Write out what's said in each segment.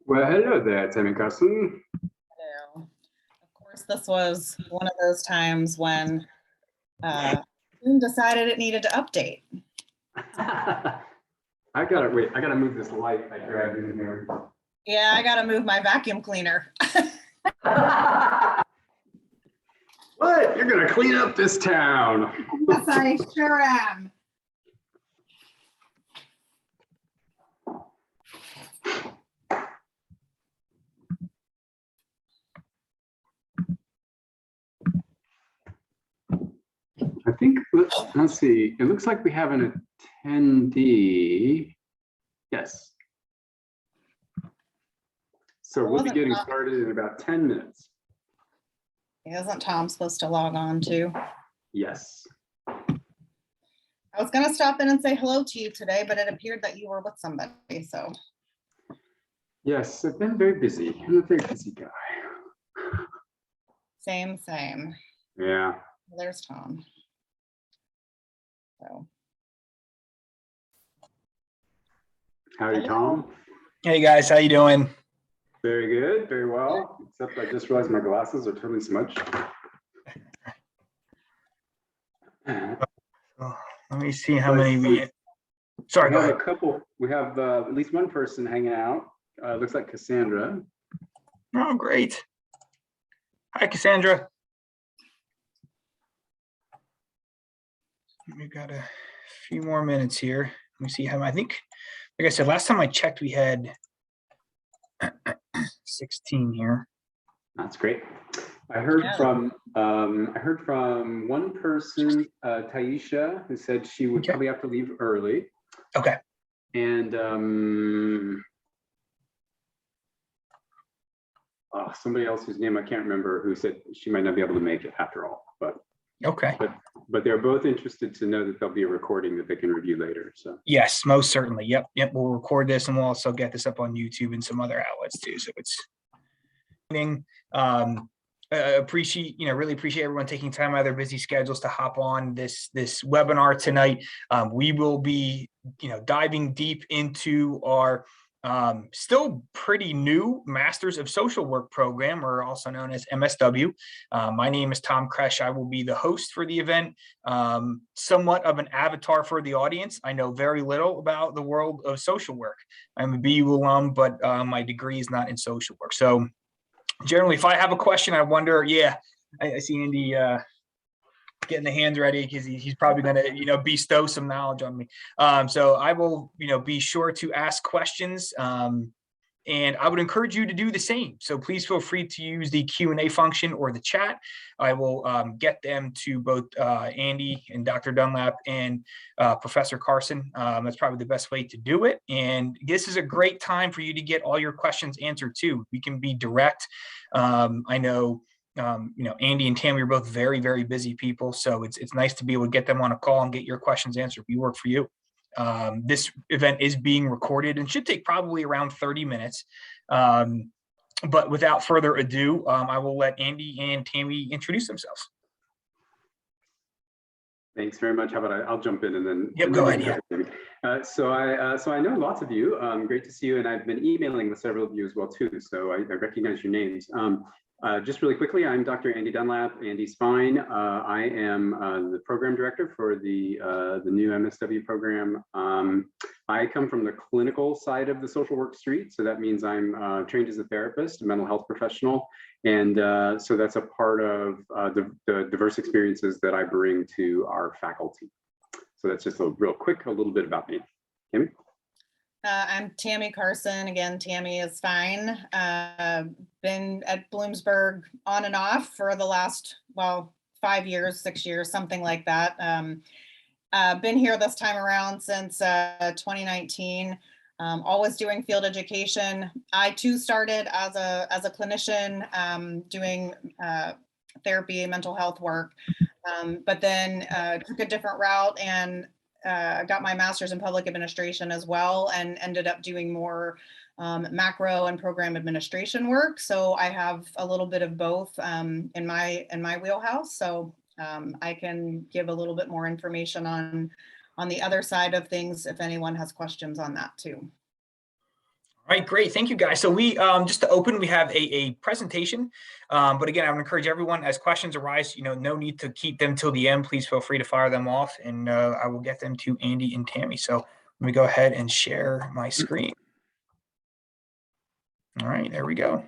Well, hello there, Tammy Carson. Hello. Of course, this was one of those times when Zoom decided it needed to update. I gotta move this light I grabbed in here. Yeah, I gotta move my vacuum cleaner. What? You're gonna clean up this town. Yes, I sure am. I think, let's see, it looks like we have an attendee. Yes. So we'll be getting started in about 10 minutes. Isn't Tom supposed to log on too? Yes. I was gonna stop in and say hello to you today, but it appeared that you were with somebody, so. Yes, I've been very busy. I'm a very busy guy. Same. Yeah. There's Tom. So. Howdy, Tom. Hey guys, how you doing? Very good, very well. Except I just realized my glasses are totally smudged. Oh, let me see how many we. Sorry, we go have ahead. a couple. We have at least one person hanging out. Looks like Cassandra. Oh, great. Hi, Cassandra. We've got a few more minutes here. Let me see how I think. Like I said, last time I checked, we had 16 here. That's great. I heard from one person, Taisha, who said she would probably have to leave early. Okay. And somebody else whose name I can't remember, who said she might not be able to make it after all. But okay. But they're both interested to know that there'll be a recording that they can review later. So yes, most certainly. Yep. We'll record this and we'll also get this up on YouTube and some other outlets too. So it's really appreciate everyone taking time out of their busy schedules to hop on this webinar tonight. We will be diving deep into our still pretty new Masters of Social Work program, or also known as MSW. My name is Tom Kresh. I will be the host for the event, somewhat of an avatar for the audience. I know very little about the world of social work. I'm a BU alum, but my degree is not in social work. So generally, if I have a question, I wonder, I see Andy getting the hands ready because he's probably going to, bestow some knowledge on me. So I will, be sure to ask questions. And I would encourage you to do the same. So please feel free to use the Q&A function or the chat. I will get them to both Andy and Dr. Dunlap and Professor Carson. That's probably the best way to do it. And this is a great time for you to get all your questions answered too. We can be direct. I know, Andy and Tammy are both very, very busy people. So it's nice to be able to get them on a call and get your questions answered. We work for you. This event is being recorded and should take probably around 30 minutes. But without further ado, I will let Andy and Tammy introduce themselves. Thanks very much. How about I'll jump in and then. Yep, go ahead. Yeah. So I know lots of you. Great to see you, and I've been emailing with several of you as well too. So I recognize your names. Just really quickly, I'm Dr. Andy Dunlap, Andy Spine. I am the program director for the new MSW program. I come from the clinical side of the social work street, so that means I'm trained as a therapist, a mental health professional, and so that's a part of the diverse experiences that I bring to our faculty. So that's just a little bit about me. Tammy? I'm Tammy Carson. Again, Tammy is fine. Been at Bloomsburg on and off for the last, 5 years, 6 years, something like that. Been here this time around since 2019. Always doing field education. I too started as a clinician doing therapy and mental health work, but then took a different route and got my master's in public administration as well, and ended up doing more macro and program administration work. So I have a little bit of both in my wheelhouse. So I can give a little bit more information on the other side of things if anyone has questions on that too. All right, great. Thank you, guys. So we, just to open, we have a presentation. But again, I would encourage everyone, as questions arise, no need to keep them till the end. Please feel free to fire them off, and I will get them to Andy and Tammy. So let me go ahead and share my screen. All right, there we go.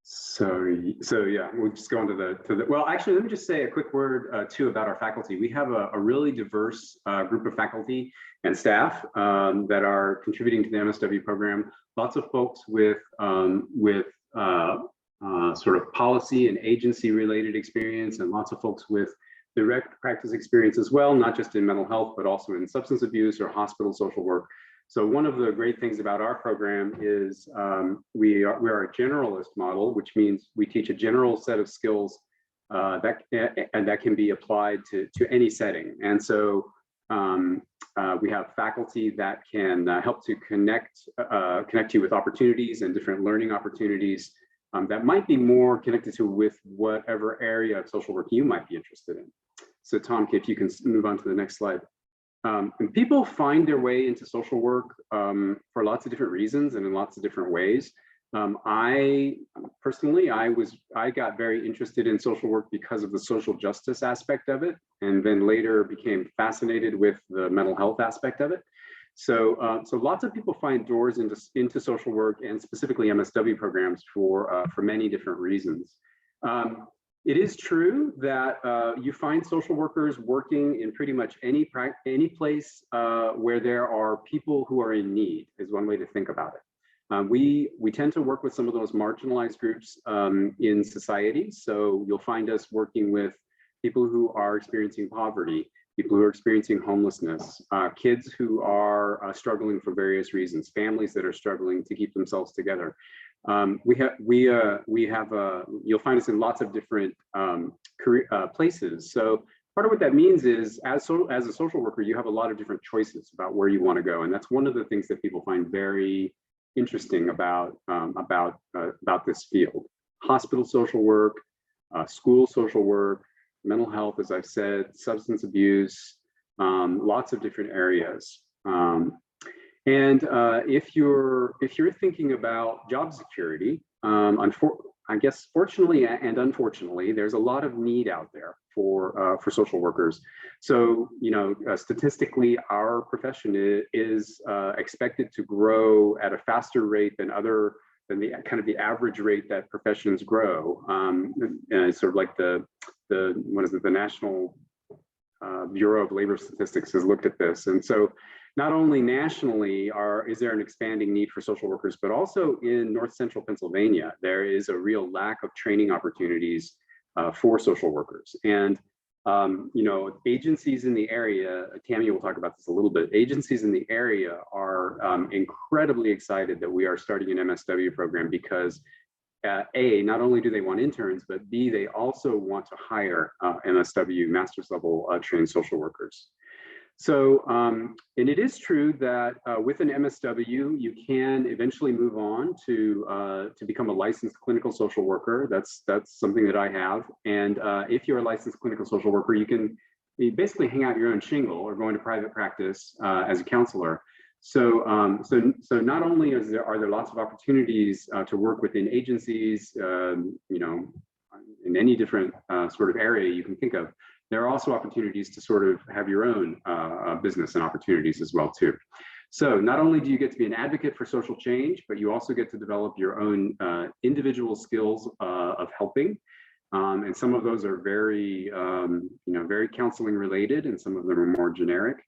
So yeah, we'll just go on to the, well, actually, let me just say a quick word too about our faculty. We have a really diverse group of faculty and staff that are contributing to the MSW program. Lots of folks with sort of policy and agency related experience, and lots of folks with direct practice experience as well, not just in mental health, but also in substance abuse or hospital social work. So one of the great things about our program is we are a generalist model, which means we teach a general set of skills that can be applied to any setting. And so we have faculty that can help to connect you with opportunities and different learning opportunities that might be more connected to with whatever area of social work you might be interested in. So Tom, if you can move on to the next slide. And people find their way into social work for lots of different reasons and in lots of different ways. I personally, I got very interested in social work because of the social justice aspect of it, and then later became fascinated with the mental health aspect of it. So, so lots of people find doors into social work and specifically MSW programs for many different reasons. It is true that you find social workers working in pretty much any place where there are people who are in need, is one way to think about it. We tend to work with some of those marginalized groups in society. So you'll find us working with people who are experiencing poverty, people who are experiencing homelessness, kids who are struggling for various reasons, families that are struggling to keep themselves together. You'll find us in lots of different places. So part of what that means is, as a social worker, you have a lot of different choices about where you want to go, and that's one of the things that people find very interesting about this field. Hospital social work, school social work, mental health, as I've said, substance abuse, lots of different areas. And if you're thinking about job security, I guess fortunately and unfortunately, there's a lot of need out there for social workers. So statistically, our profession is expected to grow at a faster rate than the average rate that professions grow. Sort of like the National Bureau of Labor Statistics has looked at this, and so. Not only nationally is there an expanding need for social workers, but also in North Central Pennsylvania, there is a real lack of training opportunities for social workers. And agencies in the area, Tammy will talk about this a little bit, agencies in the area are incredibly excited that we are starting an MSW program because A, not only do they want interns, but B, they also want to hire MSW, master's level trained social workers. So, and it is true that with an MSW, you can eventually move on to become a licensed clinical social worker. That's something that I have. And if you're a licensed clinical social worker, you basically hang out your own shingle or go into private practice as a counselor. So, so not only are there lots of opportunities to work within agencies, in any different sort of area you can think of, there are also opportunities to sort of have your own business and opportunities as well too. So not only do you get to be an advocate for social change, but you also get to develop your own individual skills of helping. And some of those are very, very counseling related, and some of them are more generic.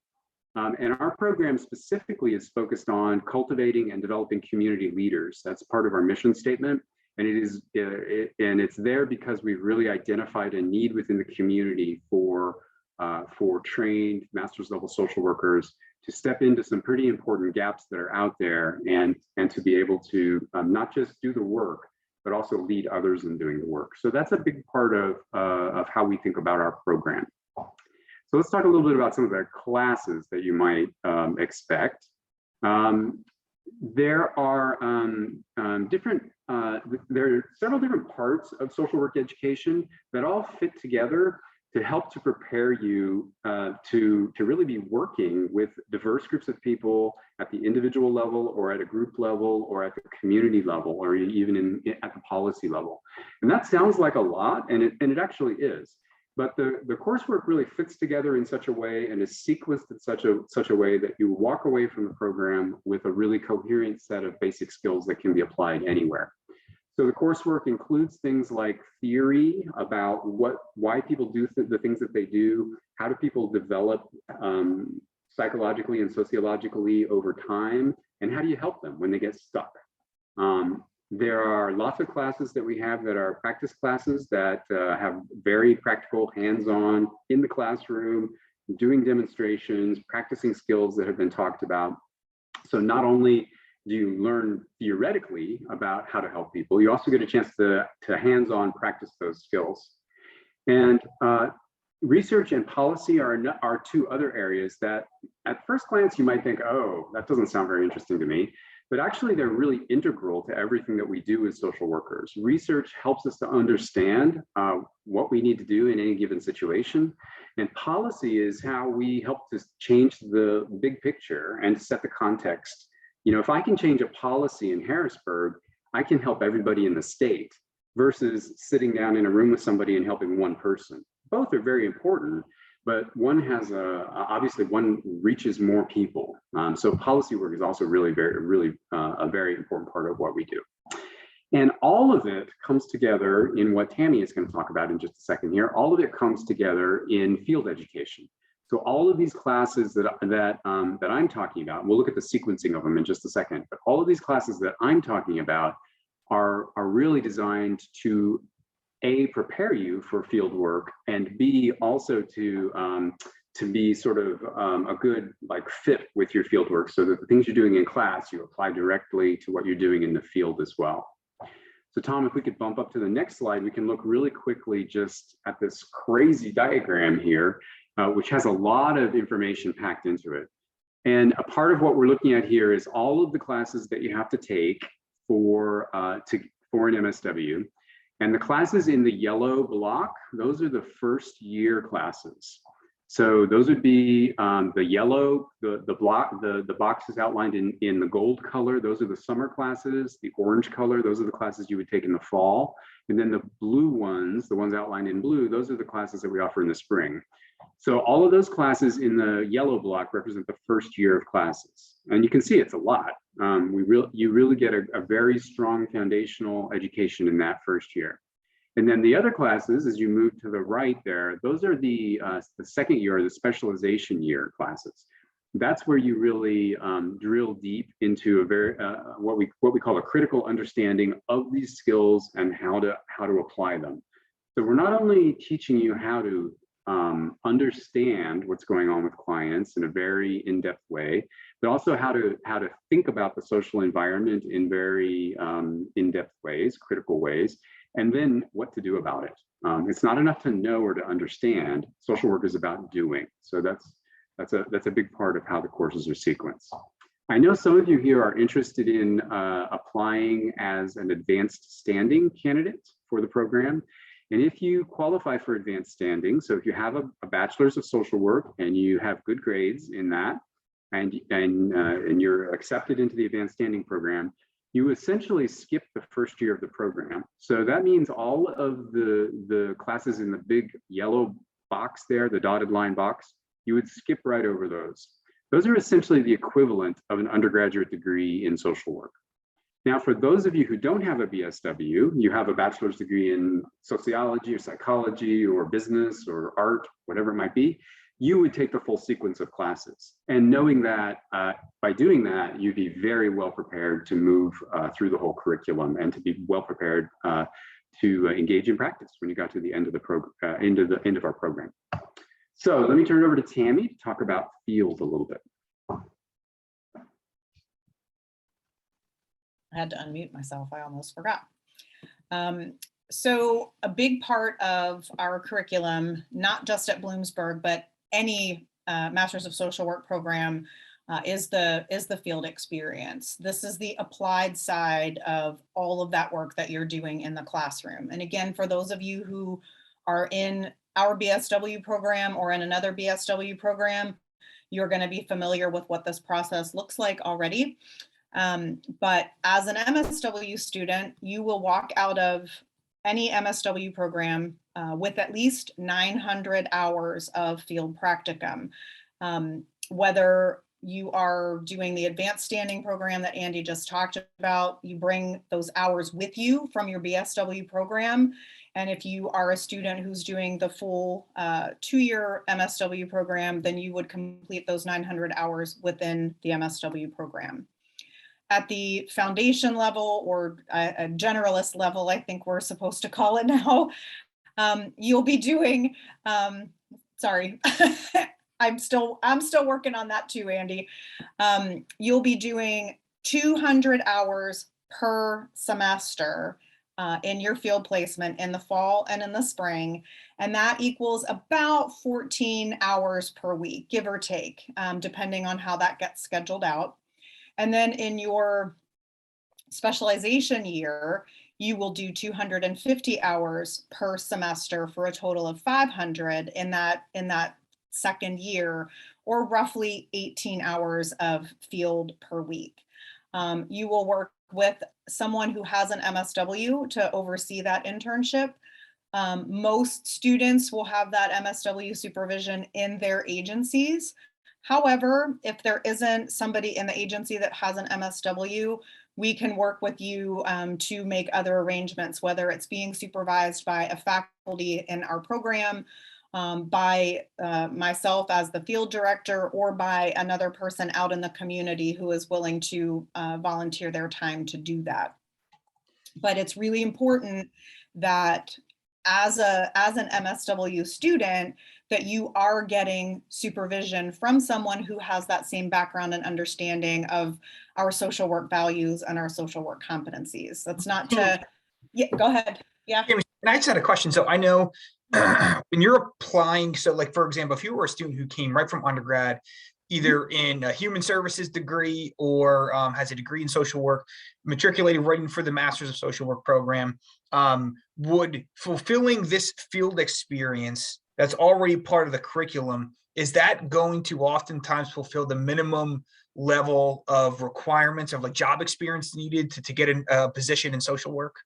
And our program specifically is focused on cultivating and developing community leaders. That's part of our mission statement. And it's there because we've really identified a need within the community for trained master's level social workers to step into some pretty important gaps that are out there, and to be able to not just do the work, but also lead others in doing the work. So that's a big part of how we think about our program. So let's talk a little bit about some of the classes that you might expect. There are several different parts of social work education that all fit together to help to prepare you to really be working with diverse groups of people at the individual level or at a group level or at the community level or even at the policy level. And that sounds like a lot, and it actually is. But the coursework really fits together in such a way and is sequenced in such a way that you walk away from the program with a really coherent set of basic skills that can be applied anywhere. So the coursework includes things like theory about why people do the things that they do, how do people develop psychologically and sociologically over time, and how do you help them when they get stuck. There are lots of classes that we have that are practice classes that have very practical, hands-on, in the classroom, doing demonstrations, practicing skills that have been talked about. So not only do you learn theoretically about how to help people, you also get a chance to hands-on practice those skills. And research and policy are two other areas that at first glance you might think, oh, that doesn't sound very interesting to me. But actually, they're really integral to everything that we do as social workers. Research helps us to understand what we need to do in any given situation. And policy is how we help to change the big picture and set the context. You know, if I can change a policy in Harrisburg, I can help everybody in the state versus sitting down in a room with somebody and helping one person. Both are very important, but one has obviously one reaches more people. So policy work is also really a very important part of what we do. And all of it comes together in what Tammy is going to talk about in just a second here. All of it comes together in field education. So all of these classes that I'm talking about, we'll look at the sequencing of them in just a second, but all of these classes that I'm talking about are really designed to A, prepare you for field work, and B, also to be sort of a good fit with your field work, so that the things you're doing in class, you apply directly to what you're doing in the field as well. So Tom, if we could bump up to the next slide, we can look really quickly just at this crazy diagram here, which has a lot of information packed into it. And a part of what we're looking at here is all of the classes that you have to take for an MSW. And the classes in the yellow block, those are the first year classes. So those would be the yellow, the boxes outlined in the gold color, those are the summer classes. The orange color, those are the classes you would take in the fall. And then the blue ones, the ones outlined in blue, those are the classes that we offer in the spring. So all of those classes in the yellow block represent the first year of classes. And you can see it's a lot. You really get a very strong foundational education in that first year. And then the other classes, as you move to the right there, those are the second year, the specialization year classes. That's where you really drill deep into a very what we call a critical understanding of these skills and how to apply them. So we're not only teaching you how to understand what's going on with clients in a very in-depth way, but also how to think about the social environment in very in-depth ways, critical ways, and then what to do about it. It's not enough to know or to understand. Social work is about doing. So that's a big part of how the courses are sequenced. I know some of you here are interested in applying as an advanced standing candidate for the program. And if you qualify for advanced standing, so if you have a bachelor's of social work and you have good grades in that, and you're accepted into the advanced standing program, you essentially skip the first year of the program. So that means all of the classes in the big yellow box there, the dotted line box, you would skip right over those. Those are essentially the equivalent of an undergraduate degree in social work. Now, for those of you who don't have a BSW, you have a bachelor's degree in sociology or psychology or business or art, whatever it might be, you would take the full sequence of classes. And knowing that by doing that, you'd be very well prepared to move through the whole curriculum and to be well prepared to engage in practice when you got to the end of the end of our program. So let me turn it over to Tammy to talk about field a little bit. I had to unmute myself. I almost forgot. So a big part of our curriculum, not just at Bloomsburg, but any Masters of Social Work program is the field experience. This is the applied side of all of that work that you're doing in the classroom. And again, for those of you who are in our BSW program or in another BSW program, you're going to be familiar with what this process looks like already. But as an MSW student, you will walk out of any MSW program with at least 900 hours of field practicum. Whether you are doing the advanced standing program that Andy just talked about, you bring those hours with you from your BSW program. And if you are a student who's doing the full 2-year MSW program, then you would complete those 900 hours within the MSW program. At the foundation level, or a generalist level, I think we're supposed to call it now, you'll be doing, sorry, I'm still working on that too, Andy. You'll be doing 200 hours per semester in your field placement in the fall and in the spring. And that equals about 14 hours per week, give or take, depending on how that gets scheduled out. And then in your specialization year, you will do 250 hours per semester for a total of 500 in that second year, or roughly 18 hours of field per week. You will work with someone who has an MSW to oversee that internship. Most students will have that MSW supervision in their agencies. However, if there isn't somebody in the agency that has an MSW, we can work with you to make other arrangements, whether it's being supervised by a faculty in our program, by myself as the field director, or by another person out in the community who is willing to volunteer their time to do that. But it's really important that as an MSW student, that you are getting supervision from someone who has that same background and understanding of our social work values and our social work competencies. That's not to, yeah, go ahead. Yeah. And I just had a question. So I know when you're applying, so like, for example, if you were a student who came right from undergrad, either in a human services degree or has a degree in social work, matriculated right in for the Masters of Social Work program, would fulfilling this field experience that's already part of the curriculum, is that going to oftentimes fulfill the minimum level of requirements of like job experience needed to get a position in social work?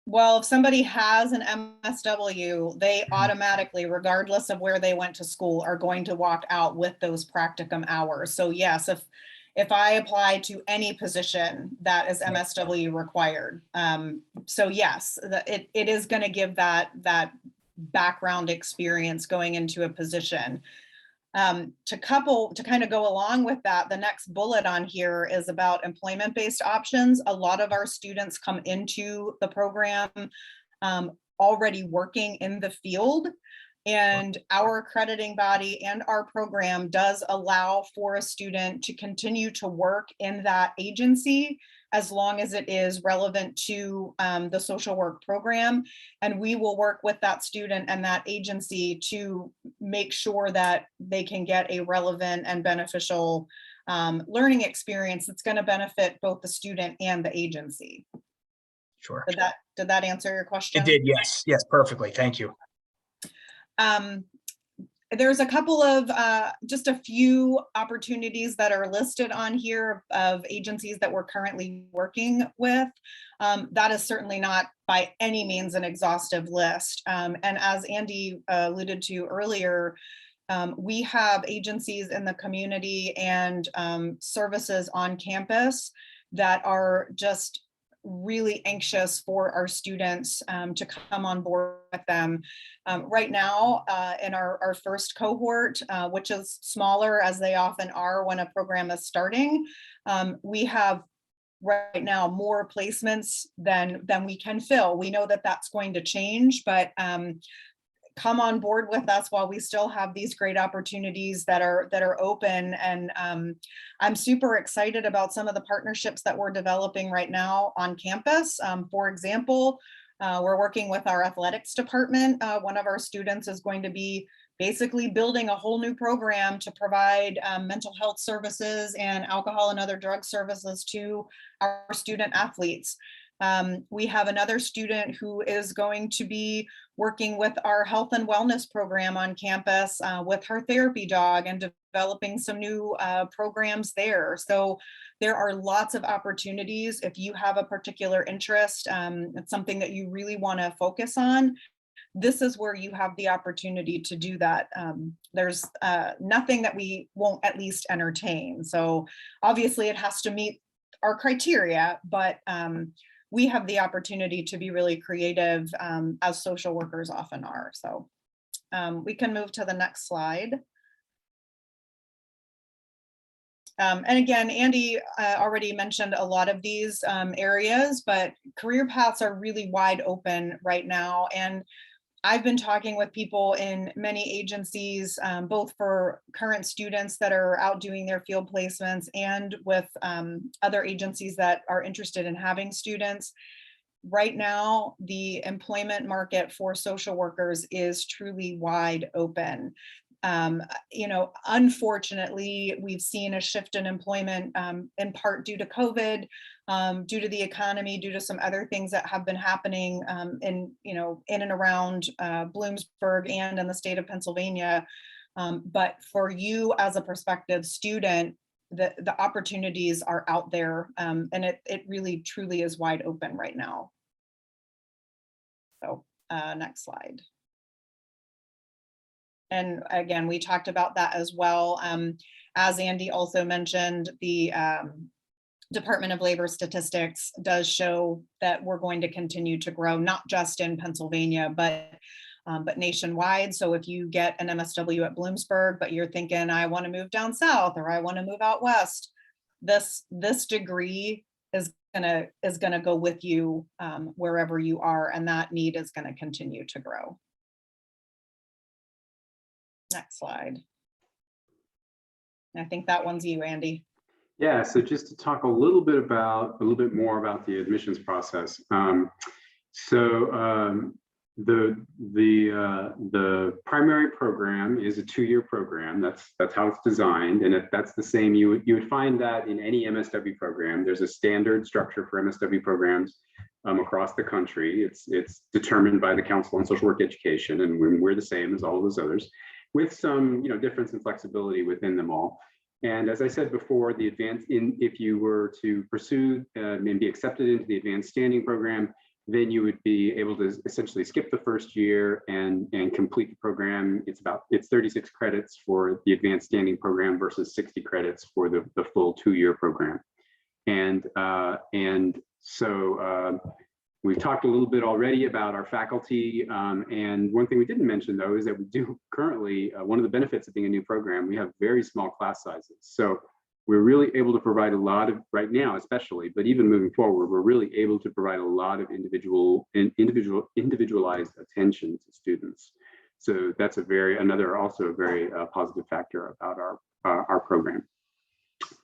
Well, if somebody has an MSW, they automatically, regardless of where they went to school, are going to walk out with those practicum hours. So yes, if I apply to any position, that is MSW required. So yes, it is going to give that background experience going into a position. To kind of go along with that, the next bullet on here is about employment-based options. A lot of our students come into the program already working in the field, and our accrediting body and our program does allow for a student to continue to work in that agency as long as it is relevant to the social work program. And we will work with that student and that agency to make sure that they can get a relevant and beneficial learning experience that's going to benefit both the student and the agency. Sure. Did that answer your question? It did, yes. Yes, perfectly. Thank you. There's a couple of just a few opportunities that are listed on here of agencies that we're currently working with. That is certainly not by any means an exhaustive list. And as Andy alluded to earlier, we have agencies in the community and services on campus that are just really anxious for our students to come on board with them. Right now, in our first cohort, which is smaller as they often are when a program is starting, we have right now more placements than we can fill. We know that that's going to change, but come on board with us while we still have these great opportunities that are open. And I'm super excited about some of the partnerships that we're developing right now on campus. For example, we're working with our athletics department. One of our students is going to be basically building a whole new program to provide mental health services and alcohol and other drug services to our student athletes. We have another student who is going to be working with our health and wellness program on campus with her therapy dog and developing some new programs there. So there are lots of opportunities. If you have a particular interest, it's something that you really want to focus on, this is where you have the opportunity to do that. There's nothing that we won't at least entertain. So obviously it has to meet our criteria, but we have the opportunity to be really creative, as social workers often are. So we can move to the next slide. And again, Andy already mentioned a lot of these areas, but career paths are really wide open right now. And I've been talking with people in many agencies, both for current students that are out doing their field placements and with other agencies that are interested in having students. Right now, the employment market for social workers is truly wide open. You know, unfortunately, we've seen a shift in employment in part due to COVID, due to the economy, due to some other things that have been happening in and around Bloomsburg and in the state of Pennsylvania. But for you as a prospective student, the opportunities are out there, and it really truly is wide open right now. So next slide. And again, we talked about that as well. As Andy also mentioned, the Department of Labor Statistics does show that we're going to continue to grow, not just in Pennsylvania, but nationwide. So if you get an MSW at Bloomsburg, but you're thinking, I want to move down south or I want to move out west, this degree is gonna go with you wherever you are, and that need is going to continue to grow. Next slide. I think that one's you, Andy. Yeah, so just to talk a little bit more about the admissions process. The primary program is a 2-year program. That's how it's designed, and that's the same. You would find that in any MSW program. There's a standard structure for MSW programs across the country. It's determined by the Council on Social Work Education, and we're the same as all of those others, with some difference and flexibility within them all. And as I said before, if you were to pursue and be accepted into the advanced standing program, then you would be able to essentially skip the first year and complete the program. It's 36 credits for the advanced standing program versus 60 credits for the full 2-year program. And so we've talked a little bit already about our faculty, and one thing we didn't mention though is that we do currently, one of the benefits of being a new program, we have very small class sizes. So we're really able to provide a lot of, right now especially, but even moving forward, we're really able to provide a lot of individualized attention to students. So that's also a very positive factor about our program.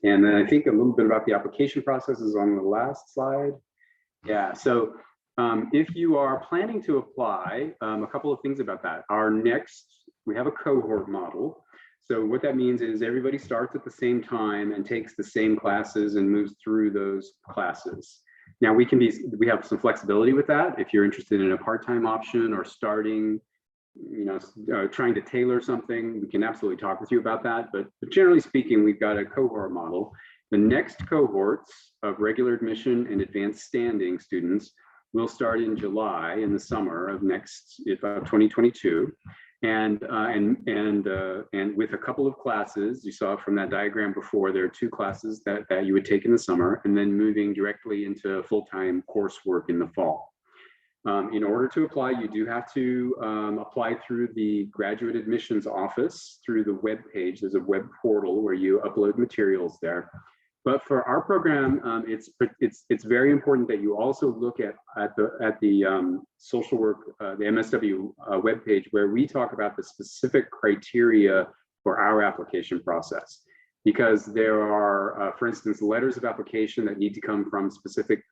And then I think a little bit about the application process is on the last slide. Yeah, so if you are planning to apply, a couple of things about that. We have a cohort model. So what that means is everybody starts at the same time and takes the same classes and moves through those classes. Now we have some flexibility with that. If you're interested in a part-time option or starting, trying to tailor something, we can absolutely talk with you about that. But generally speaking, we've got a cohort model. The next cohorts of regular admission and advanced standing students will start in July, in the summer of 2022. And with a couple of classes, you saw from that diagram before, there are 2 classes that you would take in the summer, and then moving directly into full-time coursework in the fall. In order to apply, you do have to apply through the graduate admissions office, through the web page. There's a web portal where you upload materials there. But for our program, it's very important that you also look at the social work, the MSW webpage, where we talk about the specific criteria for our application process. Because there are, for instance, letters of application that need to come from specific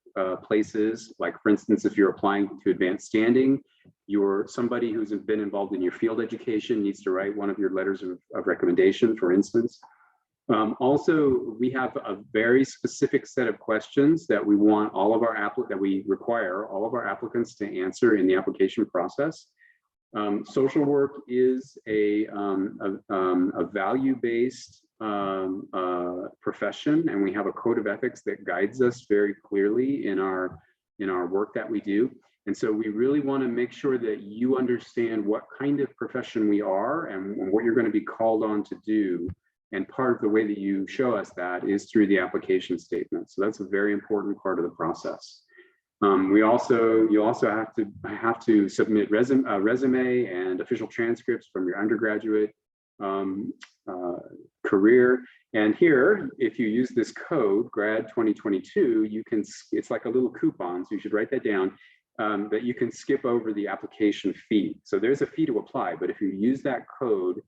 places. Like, for instance, if you're applying to advanced standing, somebody who's been involved in your field education needs to write one of your letters of recommendation, for instance. Also, we have a very specific set of questions that we want all of our that we require all of our applicants to answer in the application process. Social work is a value-based profession, and we have a code of ethics that guides us very clearly in our work that we do. And so we really want to make sure that you understand what kind of profession we are and what you're going to be called on to do. And part of the way that you show us that is through the application statement. So that's a very important part of the process. You also have to submit resume and official transcripts from your undergraduate career. And here, if you use this code, Grad 2022, it's like a little coupon, so you should write that down, that you can skip over the application fee. So there's a fee to apply, but if you use that code,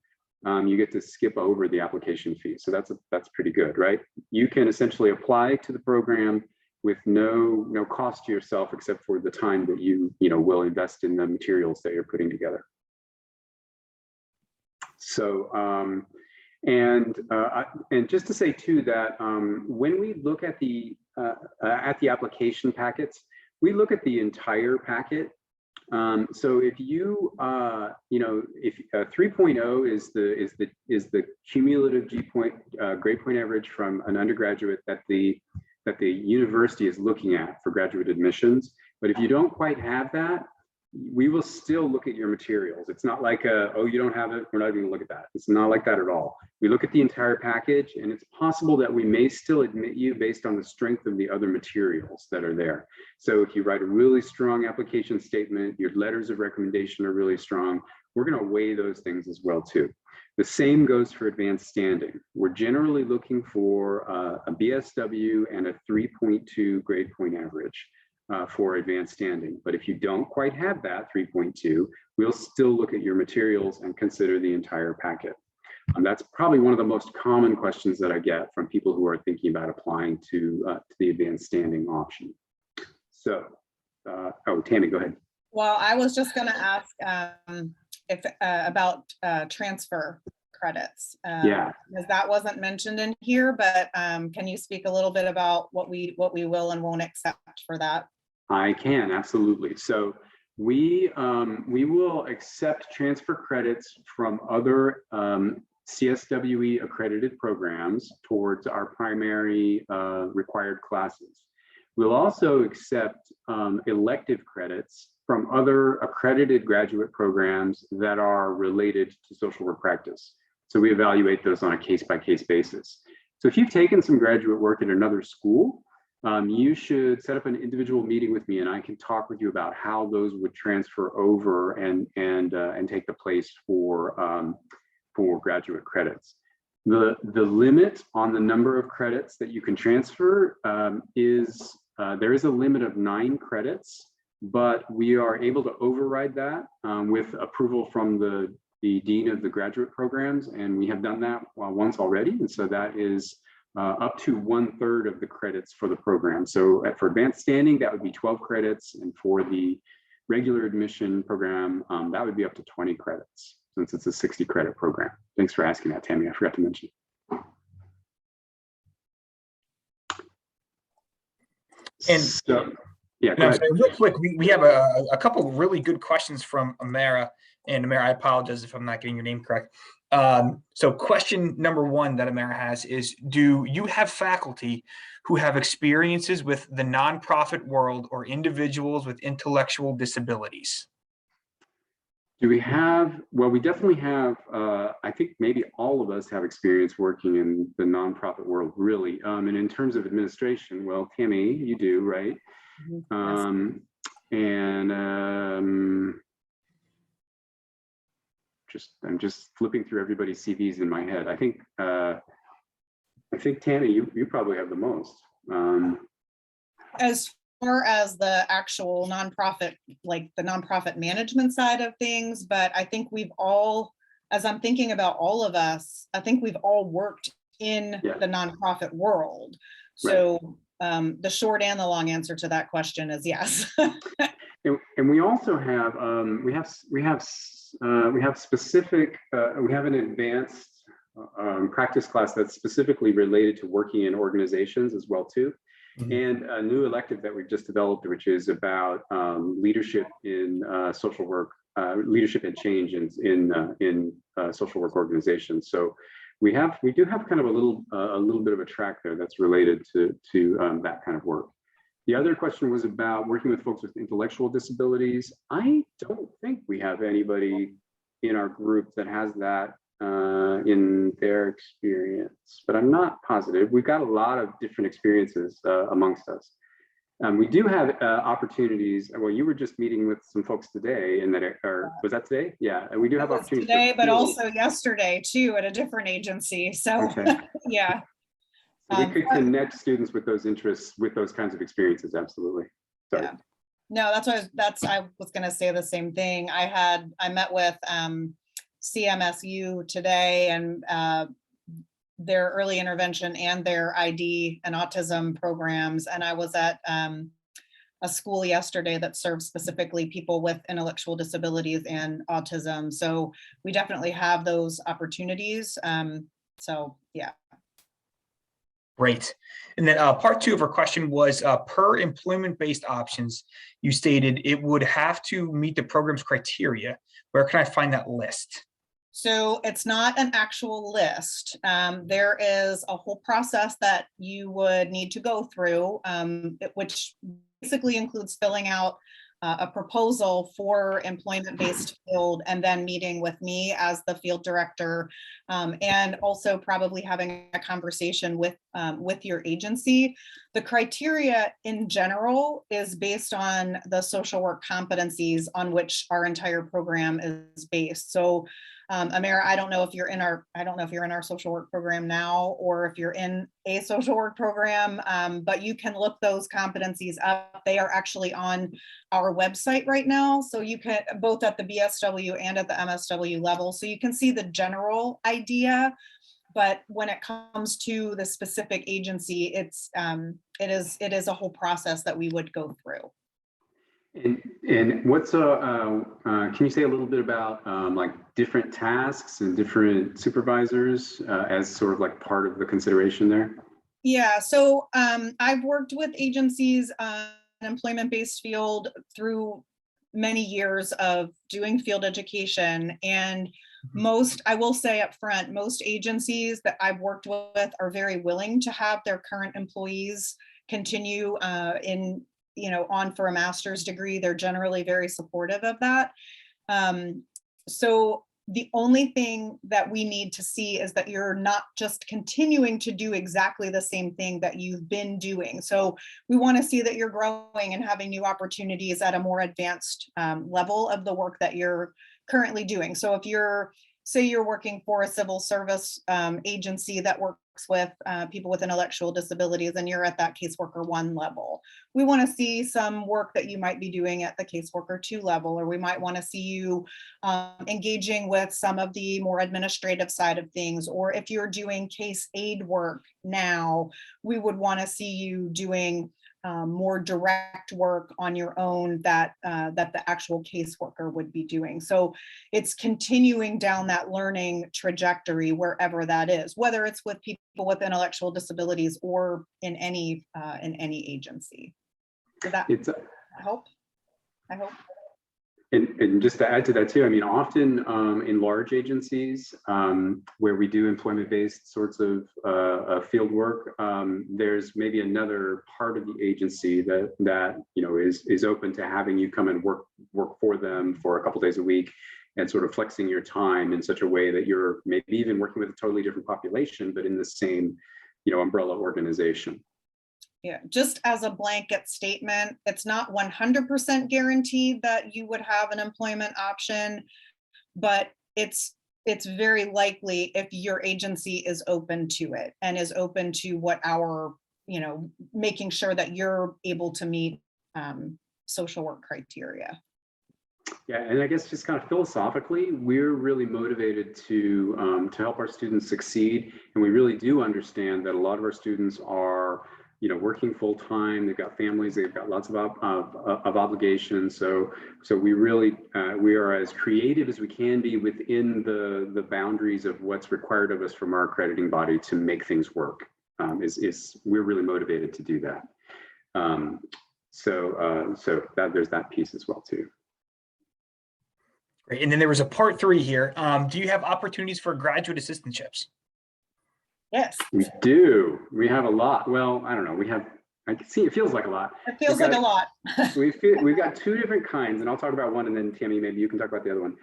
you get to skip over the application fee. So that's pretty good, right? You can essentially apply to the program with no cost to yourself, except for the time that you will invest in the materials that you're putting together. So, and just to say too that when we look at the application packets, we look at the entire packet. So if you if 3.0 is the cumulative grade point average from an undergraduate that the university is looking at for graduate admissions, but if you don't quite have that, we will still look at your materials. It's not like oh, you don't have it, we're not even gonna look at that. It's not like that at all. We look at the entire package, and it's possible that we may still admit you based on the strength of the other materials that are there. So if you write a really strong application statement, your letters of recommendation are really strong, we're gonna weigh those things as well too. The same goes for advanced standing. We're generally looking for a BSW and a 3.2 grade point average for advanced standing. But if you don't quite have that 3.2, we'll still look at your materials and consider the entire packet. That's probably one of the most common questions that I get from people who are thinking about applying to the advanced standing option. So, oh, Tammy, go ahead. Well, I was just going to ask about transfer credits. Yeah, because that wasn't mentioned in here, but can you speak a little bit about what we will and won't accept for that? I can, absolutely. So we will accept transfer credits from other CSWE accredited programs towards our primary required classes. We'll also accept elective credits from other accredited graduate programs that are related to social work practice. So we evaluate those on a case-by-case basis. So if you've taken some graduate work at another school, you should set up an individual meeting with me, and I can talk with you about how those would transfer over and take the place for graduate credits. The limit on the number of credits that you can transfer is there is a limit of 9 credits, but we are able to override that with approval from the dean of the graduate programs, and we have done that once already, and so that is up to 1/3 of the credits for the program. So for advanced standing, that would be 12 credits, and for the regular admission program, that would be up to 20 credits, since it's a 60 credit program. Thanks for asking that, Tammy. I forgot to mention. And so, yeah, so real quick, we have a couple of really good questions from Amara. And Amara, I apologize if I'm not getting your name correct. So question number 1 that Amara has is, do you have faculty who have experiences with the nonprofit world or individuals with intellectual disabilities? Do we have, well, we definitely have, I think maybe all of us have experience working in the nonprofit world, really. And in terms of administration, well, Tammy, you do, right? Mm-hmm. I'm just flipping through everybody's CVs in my head. I think Tammy, you probably have the most. As far as the actual nonprofit, like the nonprofit management side of things, but I think we've all, as I'm thinking about all of us, I think we've all worked in the nonprofit world. So the short and the long answer to that question is yes. and we also have we have specific we have an advanced practice class that's specifically related to working in organizations as well too. And a new elective that we've just developed, which is about leadership in social work, leadership and change in social work organizations. So we do have kind of a little bit of a track there that's related to that kind of work. The other question was about working with folks with intellectual disabilities. I don't think we have anybody in our group that has that in their experience, but I'm not positive. We've got a lot of different experiences amongst us. We do have opportunities. Well, you were just meeting with some folks today, and was that today? Yeah, and we do have opportunities today, but also yesterday too at a different agency. So okay. Yeah. So we could connect students with those interests, with those kinds of experiences. Absolutely. Sorry. Yeah. No, I was going to say the same thing. I met with CMSU today, and their early intervention and their ID and autism programs. And I was at a school yesterday that serves specifically people with intellectual disabilities and autism. So we definitely have those opportunities. So yeah. Great. And then part two of our question was per employment-based options, you stated it would have to meet the program's criteria. Where can I find that list? So it's not an actual list. There is a whole process that you would need to go through, which basically includes filling out a proposal for employment-based field and then meeting with me as the field director, and also probably having a conversation with your agency. The criteria in general is based on the social work competencies on which our entire program is based. So Amira, I don't know if you're in our social work program now, or if you're in a social work program, but you can look those competencies up. They are actually on our website right now. So you can, both at the BSW and at the MSW level. So you can see the general idea, but when it comes to the specific agency, it is a whole process that we would go through. And what's can you say a little bit about like different tasks and different supervisors as sort of like part of the consideration there? Yeah, so I've worked with agencies on employment-based field through many years of doing field education, and I will say up front, most agencies that I've worked with are very willing to have their current employees continue on for a master's degree. They're generally very supportive of that. So the only thing that we need to see is that you're not just continuing to do exactly the same thing that you've been doing. So we want to see that you're growing and having new opportunities at a more advanced level of the work that you're currently doing. So if say you're working for a civil service agency that works with people with intellectual disabilities, and you're at that caseworker 1 level, we want to see some work that you might be doing at the caseworker 2 level, or we might want to see you engaging with some of the more administrative side of things. Or if you're doing case aid work now, we would want to see you doing more direct work on your own that the actual caseworker would be doing. So it's continuing down that learning trajectory wherever that is, whether it's with people with intellectual disabilities or in any agency. Did that help? I hope. And just to add to that too, I mean, often in large agencies where we do employment-based sorts of field work, there's maybe another part of the agency that is open to having you come and work for them for a couple days a week, and sort of flexing your time in such a way that you're maybe even working with a totally different population, but in the same umbrella organization. Yeah, just as a blanket statement, it's not 100% guaranteed that you would have an employment option, but it's very likely if your agency is open to it and is open to what our, making sure that you're able to meet social work criteria. Yeah, and I guess just kind of philosophically, we're really motivated to help our students succeed, and we really do understand that a lot of our students are working full time. They've got families. They've got lots of obligations. So we really we are as creative as we can be within the boundaries of what's required of us from our accrediting body to make things work. We're really motivated to do that. So that there's that piece as well too. Great. And then there was a part 3 here. Do you have opportunities for graduate assistantships? Yes. We do. We have a lot. Well, I don't know. I can see it feels like a lot. It feels like a lot. We've got 2 different kinds, and I'll talk about one, and then Tammy, maybe you can talk about the other one.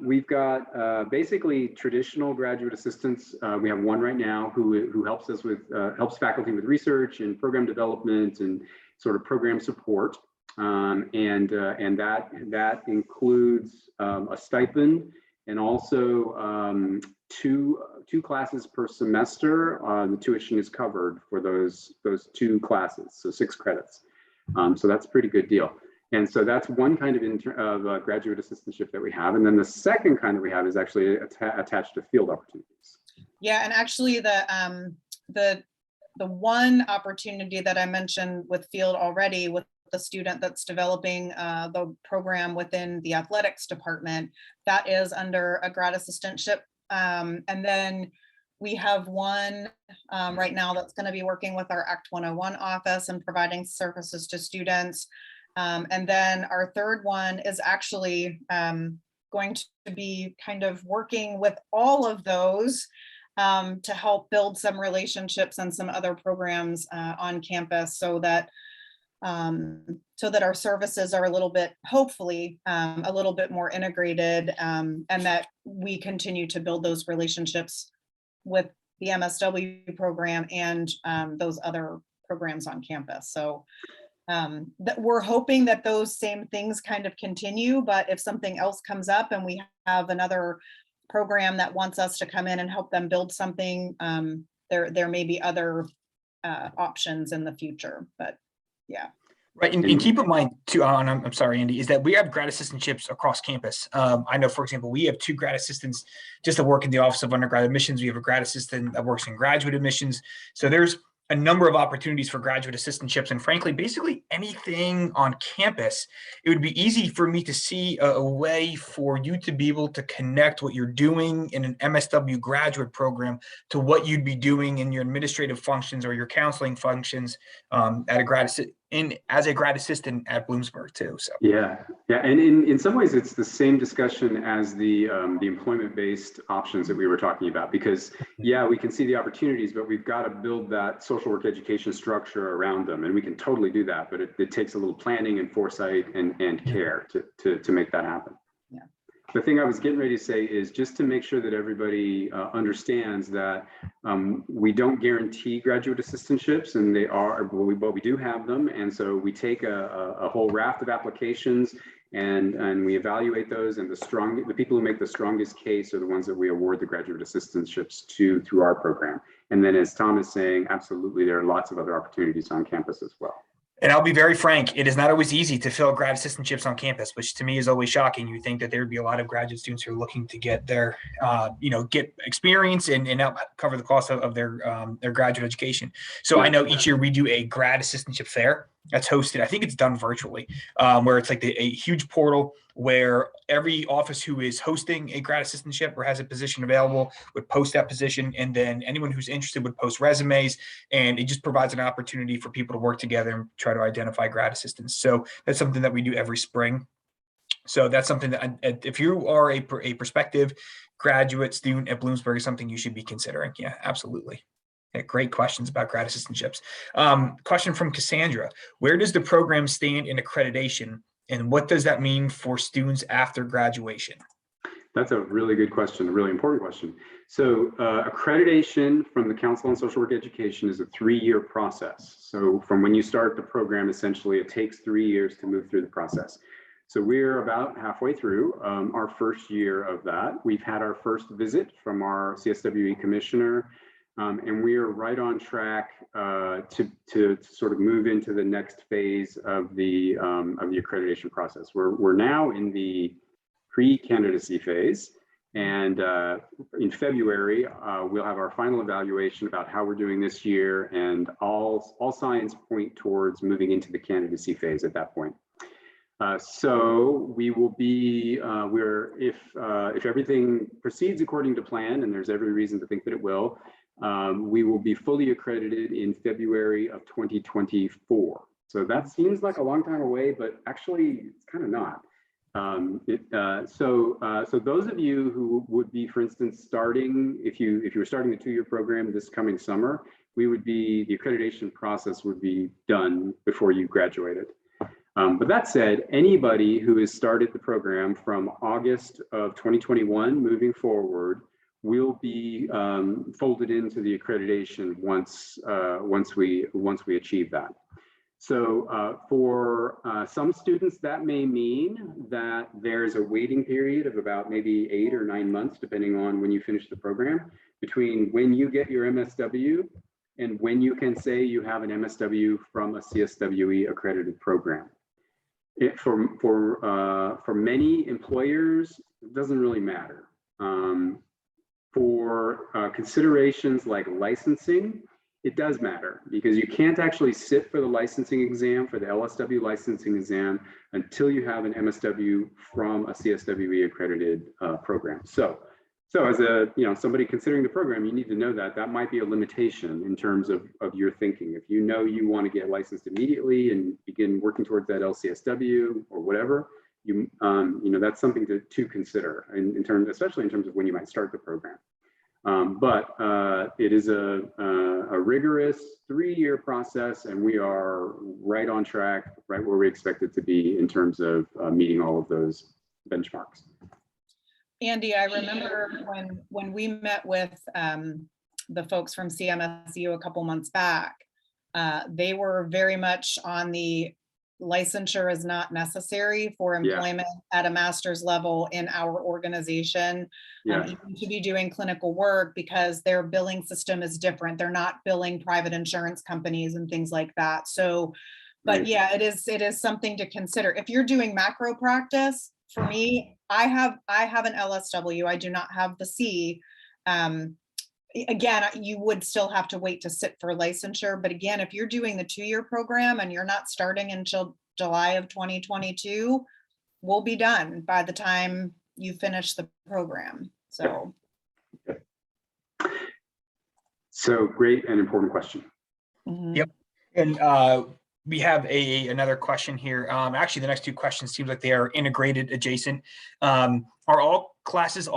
We've got basically traditional graduate assistants. We have one right now who helps us with helps faculty with research and program development and sort of program support. And that includes a stipend and also two classes per semester. The tuition is covered for those 2 classes, so 6 credits. So that's a pretty good deal. And so that's one kind of graduate assistantship that we have. And then the second kind that we have is actually attached to field opportunities. Yeah, and actually the one opportunity that I mentioned with field already with the student that's developing the program within the athletics department, that is under a grad assistantship. And then we have one right now that's going to be working with our Act 101 office and providing services to students. And then our third one is actually going to be kind of working with all of those to help build some relationships and some other programs on campus so that our services are a little bit, hopefully, a little bit more integrated, and that we continue to build those relationships with the MSW program and those other programs on campus. So that we're hoping that those same things kind of continue, but if something else comes up and we have another program that wants us to come in and help them build something, there may be other options in the future, but yeah. Right, and keep in mind too, I'm sorry, Andy, is that we have grad assistantships across campus. I know, for example, we have 2 grad assistants just to work in the Office of Undergrad Admissions. We have a grad assistant that works in graduate admissions. So there's a number of opportunities for graduate assistantships, and frankly, basically anything on campus. It would be easy for me to see a way for you to be able to connect what you're doing in an MSW graduate program to what you'd be doing in your administrative functions or your counseling functions at a as a grad assistant at Bloomsburg too. So yeah, and in some ways it's the same discussion as the employment-based options that we were talking about, because yeah, we can see the opportunities, but we've got to build that social work education structure around them, and we can totally do that, but it takes a little planning and foresight and care to make that happen. Yeah. The thing I was getting ready to say is just to make sure that everybody understands that we don't guarantee graduate assistantships, and they are, but we do have them. And so we take a whole raft of applications and we evaluate those, and the people who make the strongest case are the ones that we award the graduate assistantships to through our program. And then, as Tom is saying, absolutely, there are lots of other opportunities on campus as well. And I'll be very frank, it is not always easy to fill grad assistantships on campus, which to me is always shocking. You think that there would be a lot of graduate students who are looking to get their, get experience and help cover the cost of their graduate education. So I know each year we do a grad assistantship fair that's hosted. I think it's done virtually, where it's like a huge portal where every office who is hosting a grad assistantship or has a position available would post that position, and then anyone who's interested would post resumes, and it just provides an opportunity for people to work together and try to identify grad assistants. So that's something that we do every spring. So that's something that if you are a prospective graduate student at Bloomsburg, is something you should be considering. Yeah, absolutely. Yeah, great questions about grad assistantships. Question from Cassandra: where does the program stand in accreditation, and what does that mean for students after graduation? That's a really good question, a really important question. So accreditation from the Council on Social Work Education is a 3-year process. So from when you start the program, essentially it takes 3 years to move through the process. So we're about halfway through our first year of that. We've had our first visit from our CSWE commissioner, and we are right on track to sort of move into the next phase of the accreditation process. We're now in the pre-candidacy phase, And in February, we'll have our final evaluation about how we're doing this year, and all signs point towards moving into the candidacy phase at that point. So we will be, if everything proceeds according to plan, and there's every reason to think that it will, we will be fully accredited in February of 2024. So that seems like a long time away, but actually it's kind of not. So those of you who would be, for instance, starting, if you were starting the 2-year program this coming summer, the accreditation process would be done before you graduated. But that said, anybody who has started the program from August of 2021 moving forward will be folded into the accreditation once we achieve that. So for some students, that may mean that there's a waiting period of about maybe 8 or 9 months, depending on when you finish the program, between when you get your MSW and when you can say you have an MSW from a CSWE accredited program. For many employers, it doesn't really matter. For considerations like licensing, it does matter, because you can't actually sit for the licensing exam, for the LSW licensing exam, until you have an MSW from a CSWE accredited program. So as somebody considering the program, you need to know that might be a limitation in terms of your thinking. If you know you want to get licensed immediately and begin working towards that LCSW or whatever, that's something to consider especially in terms of when you might start the program. But it is a rigorous 3-year process, and we are right on track, right where we expect it to be in terms of meeting all of those benchmarks. Andy, I remember when we met with the folks from CMSU a couple months back, they were very much on the licensure is not necessary for employment at a master's level in our organization, even to be doing clinical work, because their billing system is different. They're not billing private insurance companies and things like that. So, but yeah, it is something to consider. If you're doing macro practice, for me, I have an LSW. I do not have the C. Again, you would still have to wait to sit for licensure. But again, if you're doing the 2-year program and you're not starting until July of 2022, we'll be done by the time you finish the program. So great and important question. Yep. And we have another question here. Actually, the next 2 questions seems like they are integrated, adjacent. Are all classes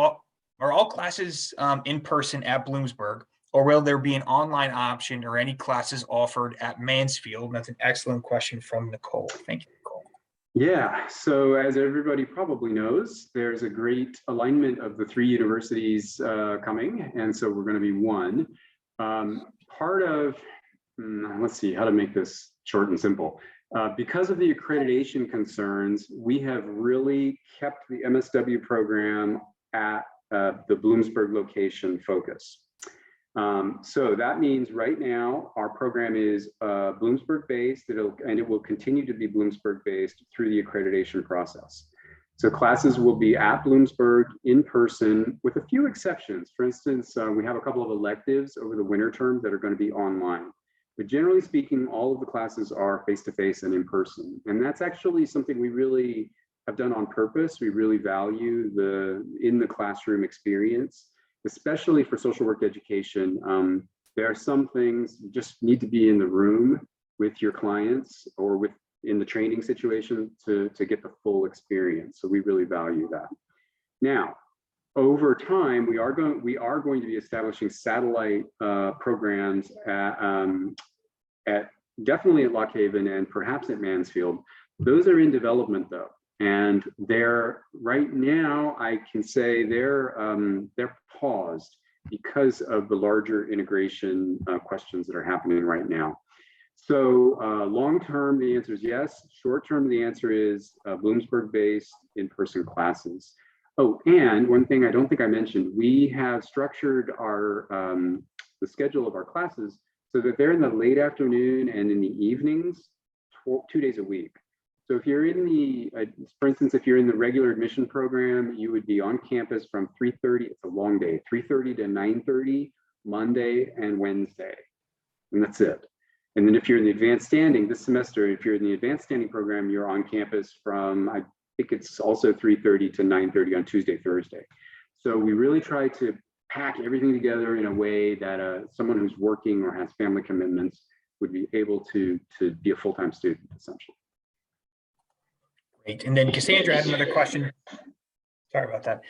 in person at Bloomsburg, or will there be an online option or any classes offered at Mansfield? And that's an excellent question from Nicole. Thank you, Nicole. Yeah, so as everybody probably knows, there's a great alignment of the 3 universities coming, and so we're going to be one. Part of, let's see how to make this short and simple. Because of the accreditation concerns, we have really kept the MSW program at the Bloomsburg location focus. So that means right now our program is Bloomsburg based, and it will continue to be Bloomsburg based through the accreditation process. So classes will be at Bloomsburg in person, with a few exceptions. For instance, we have a couple of electives over the winter term that are going to be online. But generally speaking, all of the classes are face-to-face and in person. And that's actually something we really have done on purpose. We really value the in the classroom experience, especially for social work education. There are some things you just need to be in the room with your clients or in the training situation to get the full experience. So we really value that. Now, over time, we are going to be establishing satellite programs at definitely at Lock Haven and perhaps at Mansfield. Those are in development though. And they're right now, I can say they're paused because of the larger integration questions that are happening right now. So long-term, the answer is yes. Short-term, the answer is Bloomsburg-based in-person classes. Oh, and one thing I don't think I mentioned, we have structured our the schedule of our classes so that they're in the late afternoon and in the evenings, 2 days a week. So if you're in the, for instance, if you're in the regular admission program, you would be on campus from 3:30, it's a long day, 3:30 to 9:30, Monday and Wednesday, and that's it. And then if you're in the advanced standing this semester, if you're in the advanced standing program, you're on campus from, I think it's also 3:30 to 9:30 on Tuesday, Thursday. So we really try to pack everything together in a way that someone who's working or has family commitments would be able to be a full-time student, essentially. Great. And then Cassandra had another question. Sorry about that.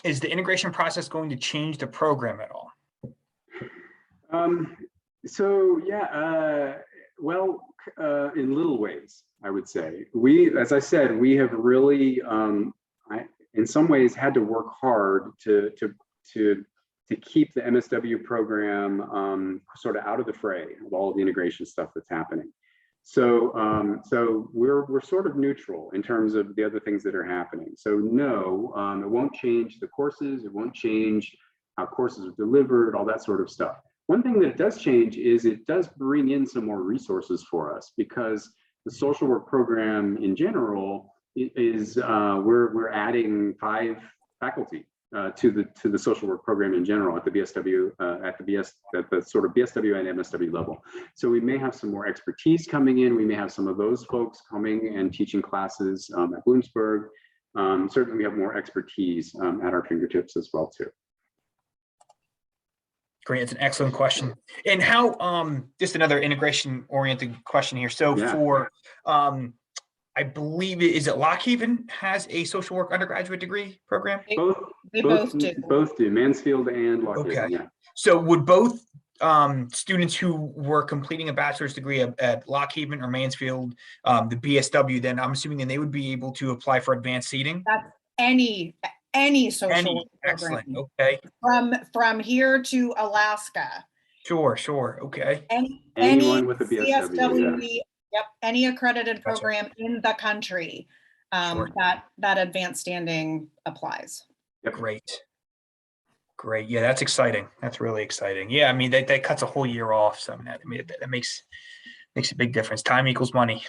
Is the integration process going to change the program at all? So yeah, well, in little ways, I would say. As I said, we have really, in some ways, had to work hard to keep the MSW program sort of out of the fray of all of the integration stuff that's happening. So, so we're sort of neutral in terms of the other things that are happening. So no, it won't change the courses. It won't change how courses are delivered, all that sort of stuff. One thing that it does change is it does bring in some more resources for us, because the social work program in general is we're adding 5 faculty to the social work program in general at the BSW at the sort of BSW and MSW level. So we may have some more expertise coming in. We may have some of those folks coming and teaching classes at Bloomsburg. Certainly, we have more expertise at our fingertips as well too. Great, it's an excellent question. And how, just another integration oriented question here. So yeah. For, I believe, is it Lockhaven has a social work undergraduate degree program? They both do. Both do, Mansfield and Lockhaven, okay. Yeah. So would both students who were completing a bachelor's degree at Lockhaven or Mansfield, the BSW, then I'm assuming then they would be able to apply for advanced seating? That's any social work program. Excellent. Okay. From here to Alaska. Sure. Okay. Anyone with a BSW. Yeah. Yep. Any accredited program in the country Sure. that advanced standing applies. Yep. Great. Yeah, that's exciting. That's really exciting. Yeah, I mean that cuts a whole year off. So that makes a big difference. Time equals money.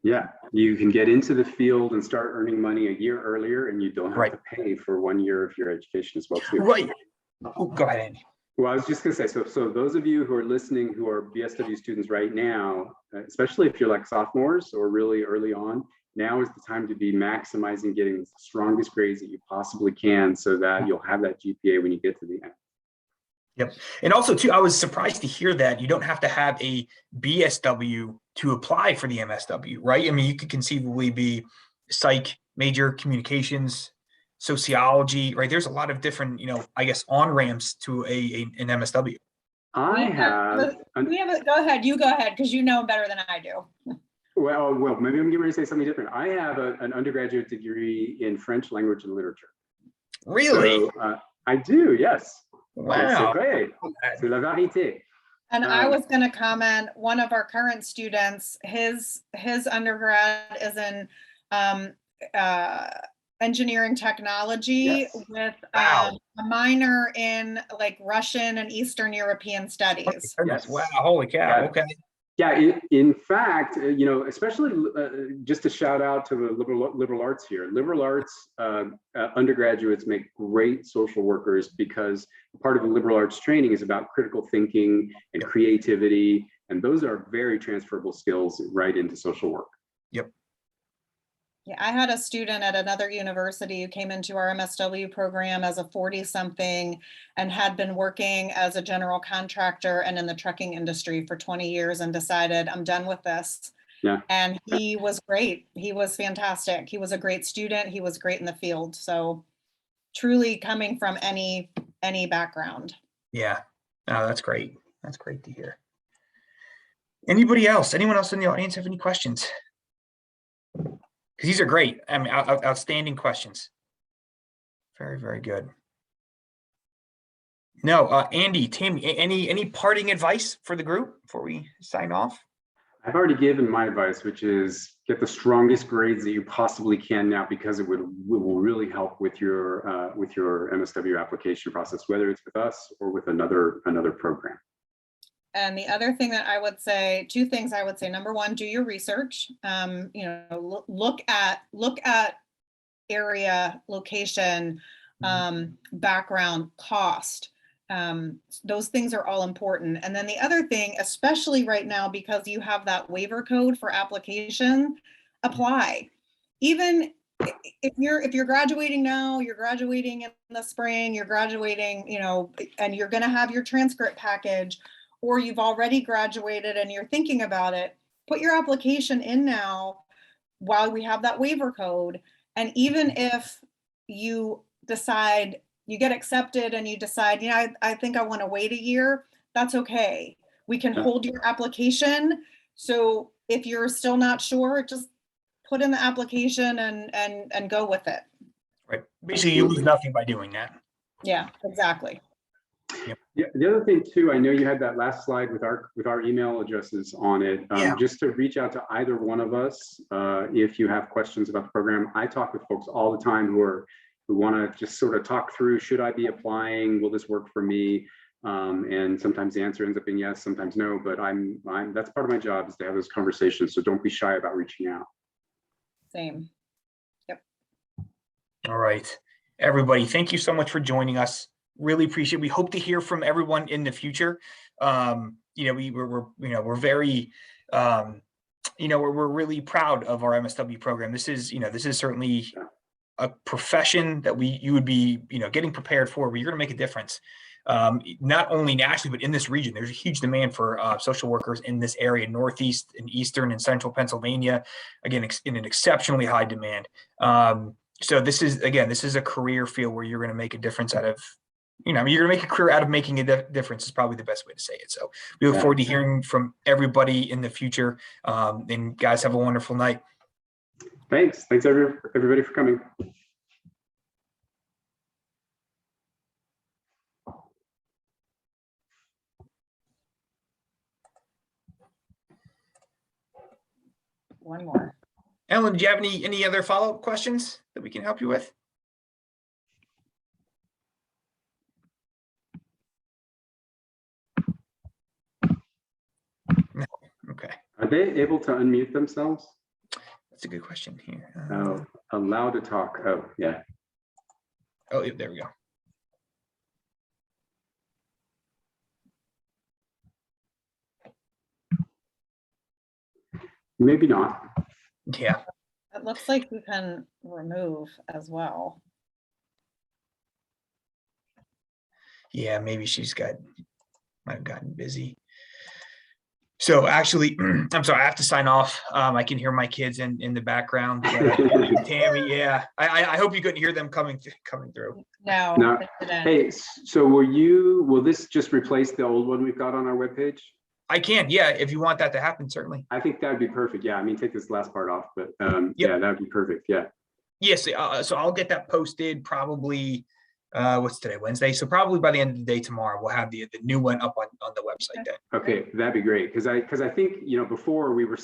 Yeah, you can get into the field and start earning money a year earlier, and you don't have to pay for 1 year of your education as well too. Right. Oh, go ahead, Andy. Well, I was just going to say, so those of you who are listening who are BSW students right now, especially if you're like sophomores or really early on, now is the time to be maximizing getting the strongest grades that you possibly can so that you'll have that GPA when you get to the end. Yep. And also too, I was surprised to hear that you don't have to have a BSW to apply for the MSW, right? I mean, you could conceivably be psych, major, communications, sociology, right? There's a lot of different, I guess, on-ramps to an MSW. Go ahead, you go ahead, because you know better than I do. Well, maybe I'm getting ready to say something different. I have an undergraduate degree in French language and literature. Really? So, I do, yes. Wow. C'est vrai. C'est la vérité. And I was going to comment, one of our current students, his undergrad is in engineering technology with a minor in like Russian and Eastern European studies. Yes. Wow. Holy cow. Yeah. Okay. Yeah, in fact, especially just a shout out to the liberal arts here. Liberal arts undergraduates make great social workers because part of the liberal arts training is about critical thinking and creativity, and those are very transferable skills right into social work. Yep. Yeah, I had a student at another university who came into our MSW program as a 40-something and had been working as a general contractor and in the trucking industry for 20 years and decided, I'm done with this. Yeah. And he was great. He was fantastic. He was a great student. He was great in the field. So truly coming from any background. Yeah. Oh, that's great. That's great to hear. Anyone else in the audience have any questions? Because these are great. I mean, outstanding questions. Very, very good. No, Andy, Tammy, any parting advice for the group before we sign off? I've already given my advice, which is get the strongest grades that you possibly can now, because it will really help with your MSW application process, whether it's with us or with another program. And the other thing that I would say, two things I would say, number one, do your research. You know, look at area, location, background, cost. Those things are all important. And then the other thing, especially right now, because you have that waiver code for application, apply. Even if you're graduating now, you're graduating in the spring, you're graduating, you know, and you're going to have your transcript package, or you've already graduated and you're thinking about it, put your application in now while we have that waiver code. And even if you decide, you get accepted and you decide, you know, I think I want to wait a year, that's okay. We can hold your application. So if you're still not sure, just put in the application and go with it. Right. Basically, you lose nothing by doing that. Yeah, exactly. Yep. Yeah, the other thing too, I know you had that last slide with our email addresses on it. Yeah. Just to reach out to either one of us if you have questions about the program. I talk with folks all the time who want to just sort of talk through, should I be applying? Will this work for me? And sometimes the answer ends up being yes, sometimes no, but that's part of my job, is to have those conversations. So don't be shy about reaching out. Same. Yep. All right, everybody, thank you so much for joining us. Really appreciate it. We hope to hear from everyone in the future. You know, we're very, we're really proud of our MSW program. This is certainly a profession that you would be, getting prepared for, where you're going to make a difference. Not only nationally, but in this region. There's a huge demand for social workers in this area, Northeast and Eastern and Central Pennsylvania, again, in an exceptionally high demand. So this is a career field where you're going to make a difference out of, you're going to make a career out of making a difference, is probably the best way to say it. So we look forward to hearing from everybody in the future. And guys, have a wonderful night. Thanks everybody for coming. One more. Ellen, do you have any other follow-up questions that we can help you with? No. Okay. Are they able to unmute themselves? That's a good question here. Allowed to talk. Oh, yeah. Oh, there we go. Maybe not. Yeah. It looks like we can remove as well. Yeah, maybe might have gotten busy. So actually, I'm sorry, I have to sign off. I can hear my kids in the background. Tammy, yeah. I hope you couldn't hear them coming through. No. Hey, so will this just replace the old one we've got on our webpage? I can, yeah, if you want that to happen, certainly. I think that'd be perfect. Yeah, I mean, take this last part off, but yeah, that'd be perfect. Yeah. Yes, so I'll get that posted probably, what's today, Wednesday? So probably by the end of the day tomorrow, we'll have the new one up on the website then. Okay, that'd be great. Because I think, before we were